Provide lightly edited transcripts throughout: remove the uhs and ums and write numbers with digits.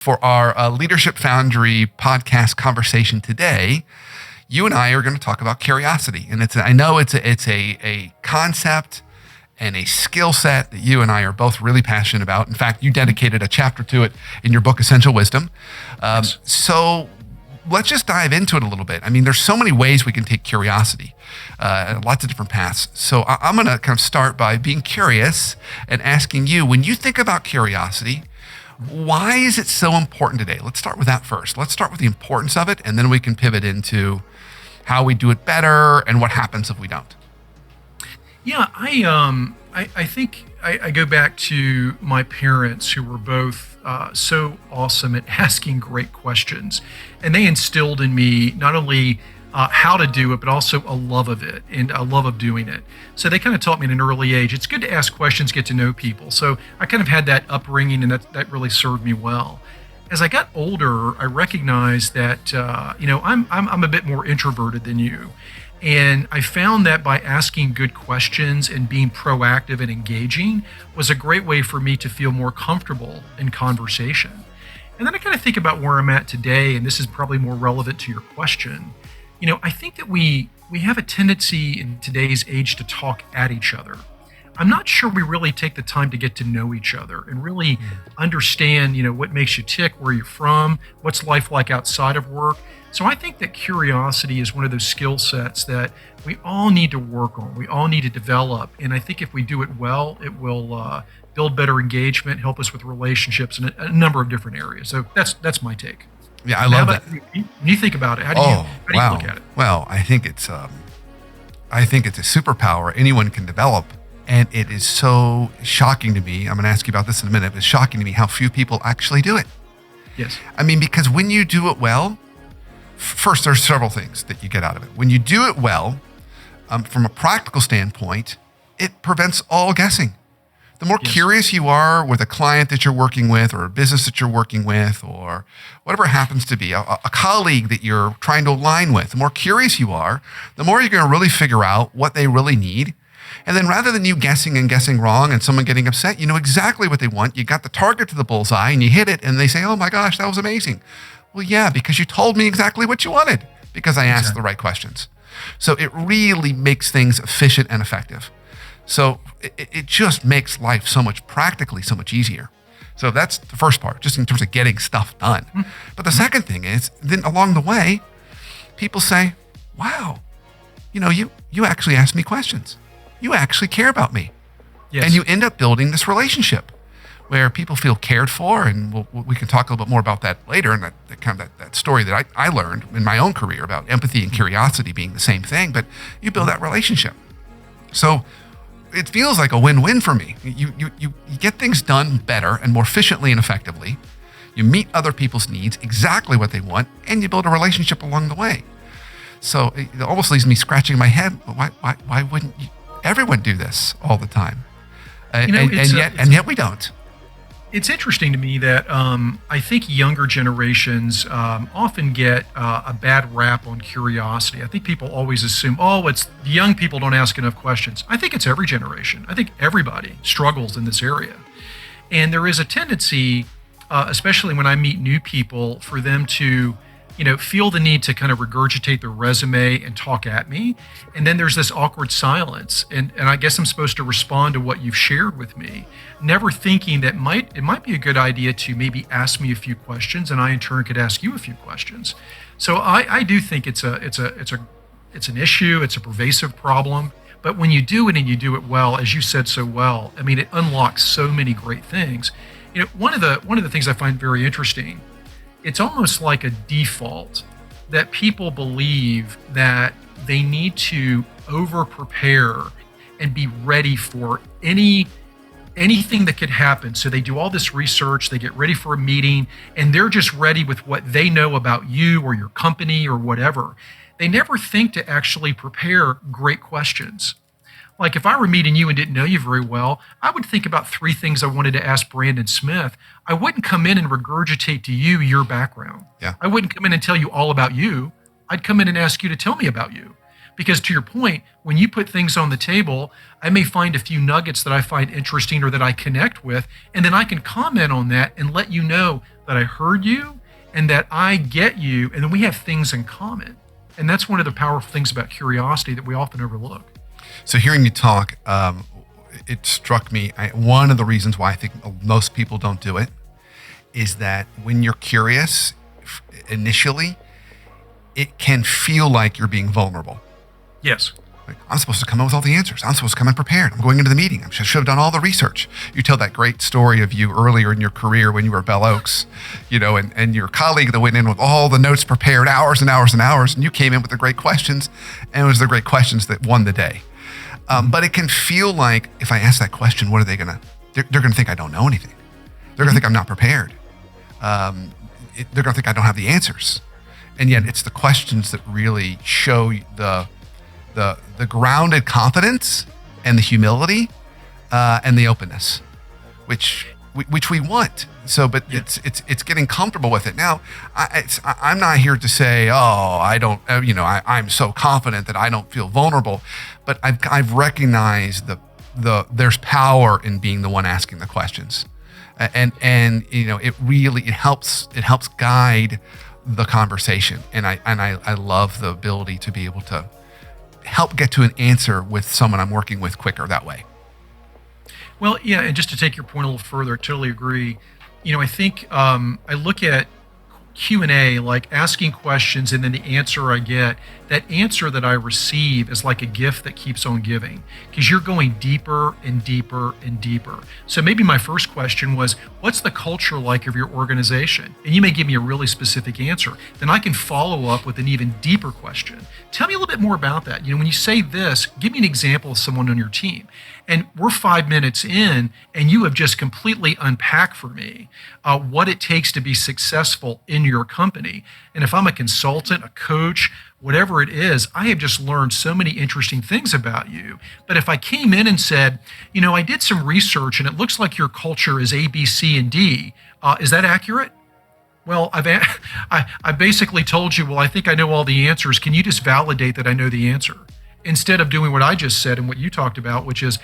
For our Leadership Foundry podcast conversation today, you and I are going to talk about curiosity. And I know it's a concept and a skill set that you and I are both really passionate about. In fact, you dedicated a chapter to it in your book, Essential Wisdom. Yes. So let's just dive into it a little bit. I mean, there's so many ways we can take curiosity, lots of different paths. So I'm going to kind of start by being curious and asking you, when you think about curiosity, why is it so important today? Let's start with that first. Let's start with the importance of it, and then we can pivot into how we do it better and what happens if we don't. Yeah, I think I go back to my parents, who were both so awesome at asking great questions, and they instilled in me not only how to do it, but also a love of it and a love of doing it. So they kind of taught me at an early age, it's good to ask questions, get to know people. So I kind of had that upbringing, and that really served me well. As I got older, I recognized that I'm a bit more introverted than you. And I found that by asking good questions and being proactive and engaging was a great way for me to feel more comfortable in conversation. And then I kind of think about where I'm at today, and this is probably more relevant to your question. I think that we have a tendency in today's age to talk at each other. I'm not sure we really take the time to get to know each other and really understand, what makes you tick, where you're from, what's life like outside of work. So I think that curiosity is one of those skill sets that we all need to work on. We all need to develop. And I think if we do it well, it will build better engagement, help us with relationships in a number of different areas. So that's my take. Yeah, I love that. When you think about it, how do you look at it? Well, I think it's a superpower anyone can develop. And it is so shocking to me. I'm going to ask you about this in a minute. It's shocking to me how few people actually do it. Yes. I mean, because when you do it well, first, there's several things that you get out of it. When you do it well, from a practical standpoint, it prevents all guessing. The more curious you are with a client that you're working with, or a business that you're working with, or whatever it happens to be, a colleague that you're trying to align with, the more curious you are, the more you're going to really figure out what they really need. And then rather than you guessing wrong and someone getting upset, you know exactly what they want. You got the target to the bullseye and you hit it, and they say, oh my gosh, that was amazing. Well, yeah, because you told me exactly what you wanted, because I asked the right questions. So it really makes things efficient and effective. So it just makes life so much easier. So that's the first part, just in terms of getting stuff done. But the second thing is, then along the way, people say, wow, you actually asked me questions. You actually care about me. Yes. And you end up building this relationship where people feel cared for. And we can talk a little bit more about that later, and that story that I learned in my own career about empathy and curiosity being the same thing, but you build that relationship. So it feels like a win-win for me. You get things done better and more efficiently and effectively. You meet other people's needs, exactly what they want, and you build a relationship along the way. So it almost leaves me scratching my head. Why wouldn't everyone do this all the time? And yet we don't. It's interesting to me that I think younger generations often get a bad rap on curiosity. I think people always assume, it's the young people don't ask enough questions. I think it's every generation. I think everybody struggles in this area. And there is a tendency, especially when I meet new people, for them to feel the need to kind of regurgitate their resume and talk at me. And then there's this awkward silence. And I guess I'm supposed to respond to what you've shared with me, never thinking that it might be a good idea to maybe ask me a few questions, and I in turn could ask you a few questions. So I do think it's an issue, it's a pervasive problem. But when you do it and you do it well, as you said so well, I mean, it unlocks so many great things. One of the things I find very interesting, it's almost like a default that people believe that they need to over-prepare and be ready for anything that could happen. So they do all this research, they get ready for a meeting, and they're just ready with what they know about you or your company or whatever. They never think to actually prepare great questions. Like if I were meeting you and didn't know you very well, I would think about 3 things I wanted to ask Brandon Smith. I wouldn't come in and regurgitate to you your background. Yeah. I wouldn't come in and tell you all about you. I'd come in and ask you to tell me about you. Because to your point, when you put things on the table, I may find a few nuggets that I find interesting or that I connect with, and then I can comment on that and let you know that that I heard you, and that I get you, and then we have things in common. And that's one of the powerful things about curiosity that we often overlook. So hearing you talk, it struck me. One of the reasons why I think most people don't do it is that when you're curious initially, it can feel like you're being vulnerable. Yes. Like, I'm supposed to come up with all the answers. I'm supposed to come in prepared. I'm going into the meeting. I should have done all the research. You tell that great story of you earlier in your career when you were at Bell Oaks, and your colleague that went in with all the notes prepared, hours and hours and hours, and you came in with the great questions, and it was the great questions that won the day. But it can feel like if I ask that question, what are they going to, they're going to think I don't know anything. They're going to think I'm not prepared. They're going to think I don't have the answers. And yet it's the questions that really show the grounded confidence and the humility and the openness, which we want. So, but it's getting comfortable with it. Now, I'm not here to say, I'm so confident that I don't feel vulnerable, but I've recognized there's power in being the one asking the questions, and it helps guide the conversation, and I love the ability to be able to help get to an answer with someone I'm working with quicker that way. Well, yeah, and just to take your point a little further, I totally agree. I think I look at Q&A, like asking questions, and then the answer I get, that answer that I receive is like a gift that keeps on giving, because you're going deeper and deeper and deeper. So maybe my first question was, what's the culture like of your organization? And you may give me a really specific answer. Then I can follow up with an even deeper question. Tell me a little bit more about that. When you say this, give me an example of someone on your team. And we're 5 minutes in, and you have just completely unpacked for me what it takes to be successful in your company. And if I'm a consultant, a coach, whatever it is, I have just learned so many interesting things about you. But if I came in and said, I did some research, and it looks like your culture is A, B, C, and D, is that accurate? Well, I basically told you, well, I think I know all the answers. Can you just validate that I know the answer? Instead of doing what I just said and what you talked about, which is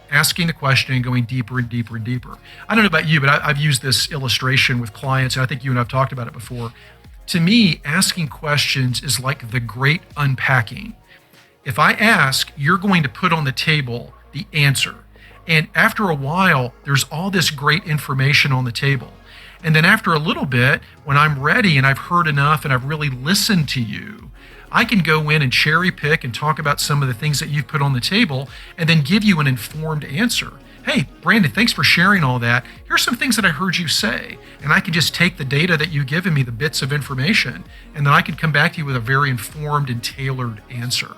asking the question and going deeper and deeper and deeper. I don't know about you, but I've used this illustration with clients, and I think you and I've talked about it before. To me, asking questions is like the great unpacking. If I ask, you're going to put on the table the answer. And after a while, there's all this great information on the table. And then after a little bit, when I'm ready and I've heard enough and I've really listened to you, I can go in and cherry pick and talk about some of the things that you've put on the table and then give you an informed answer. Hey, Brandon, thanks for sharing all that. Here's some things that I heard you say. And I can just take the data that you've given me, the bits of information, and then I can come back to you with a very informed and tailored answer.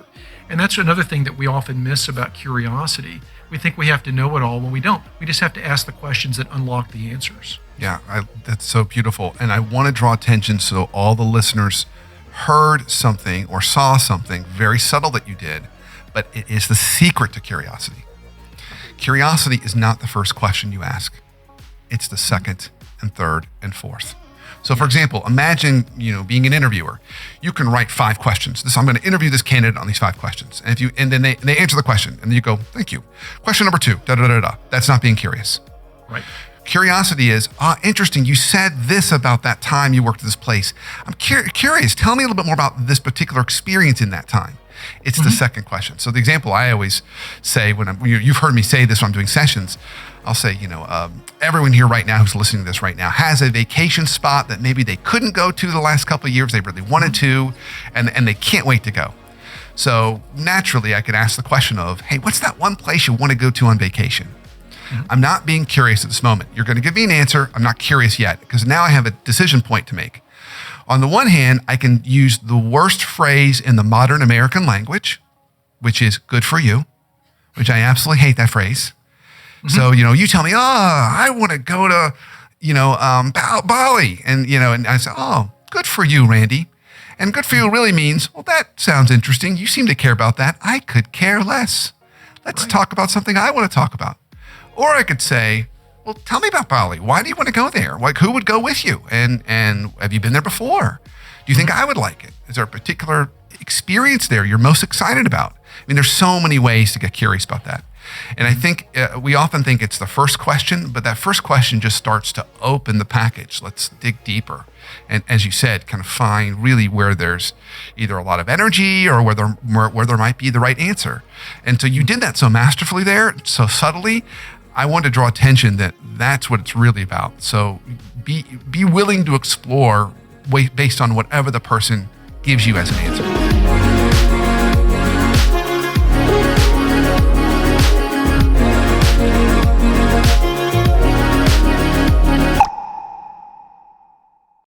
And that's another thing that we often miss about curiosity. We think we have to know it all when we don't. We just have to ask the questions that unlock the answers. Yeah, that's so beautiful. And I want to draw attention so all the listeners heard something or saw something very subtle that you did, but it is the secret to curiosity. Curiosity is not the first question you ask. It's the second and third and fourth. So for example, imagine, being an interviewer. You can write 5 questions. I'm going to interview this candidate on these 5 questions. And then they answer the question, and then you go, thank you. Question number 2, da-da-da-da. That's not being curious. Right. Curiosity is, interesting, you said this about that time you worked at this place. I'm curious. Tell me a little bit more about this particular experience in that time. It's the second question. So the example I always say when you've heard me say this when I'm doing sessions, I'll say, everyone here right now who's listening to this right now has a vacation spot that maybe they couldn't go to the last couple of years. They really wanted to, and they can't wait to go. So naturally, I could ask the question of, hey, what's that one place you want to go to on vacation? I'm not being curious at this moment. You're going to give me an answer. I'm not curious yet because now I have a decision point to make. On the one hand, I can use the worst phrase in the modern American language, which is good for you, which I absolutely hate that phrase. So, you tell me, I want to go to, Bali. And I say, good for you, Randy. And good for you really means, well, that sounds interesting. You seem to care about that. I could care less. Let's talk about something I want to talk about. Or I could say, well, tell me about Bali. Why do you want to go there? Like, who would go with you? And have you been there before? Do you think I would like it? Is there a particular experience there you're most excited about? I mean, there's so many ways to get curious about that. And I think we often think it's the first question, but that first question just starts to open the package. Let's dig deeper. And as you said, kind of find really where there's either a lot of energy or where there might be the right answer. And so you did that so masterfully there, so subtly. I want to draw attention that that's what it's really about. So be willing to explore based on whatever the person gives you as an answer.